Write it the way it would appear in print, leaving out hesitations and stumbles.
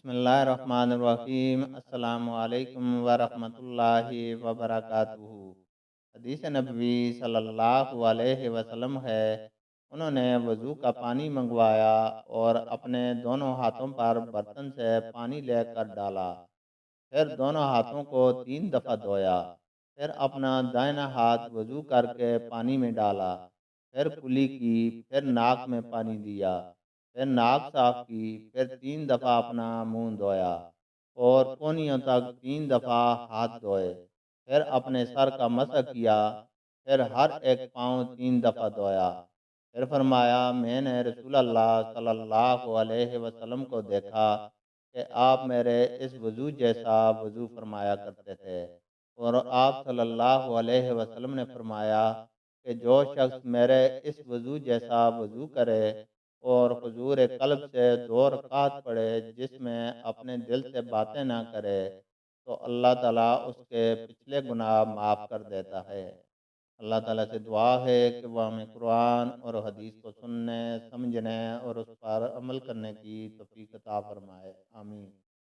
बिस्मिल्लाहिर्रहमानिर्रहीम। अस्सलामु अलैकुम वरहमतुल्लाहि वबरकातुहू। हदीस नबवी सल्लल्लाहु अलैहि वसल्लम है, उन्होंने वज़ू का पानी मंगवाया और अपने दोनों हाथों पर बर्तन से पानी लेकर डाला। फिर दोनों हाथों को 3 दफ़ा धोया। फिर अपना दाहिना हाथ वज़ू करके पानी में डाला। फिर कुली की, फिर नाक में पानी दिया, फिर नाक साफ की, फिर 3 दफ़ा अपना मुंह धोया और कोहनियों तक 3 दफ़ा हाथ धोए। फिर अपने सर का मसह किया। फिर हर एक पाँव 3 दफ़ा धोया। फिर फरमाया, मैंने रसूल अल्लाह सल्लल्लाहु अलैहि वसल्लम को देखा कि आप मेरे इस वज़ू जैसा वज़ू फरमाया करते थे। और आप सल्लल्लाहु अलैहि वसल्लम ने फरमाया कि जो शख्स मेरे इस वज़ू जैसा वज़ू करे और हुजूर कल्ब से 2 रकात पढ़े, जिसमें अपने दिल से बातें ना करे, तो अल्लाह ताला उसके पिछले गुनाह माफ़ कर देता है। अल्लाह ताला से दुआ है कि वह हमें कुरान और हदीस को सुनने, समझने और उस पर अमल करने की तौफीक अता फरमाए। आमीन।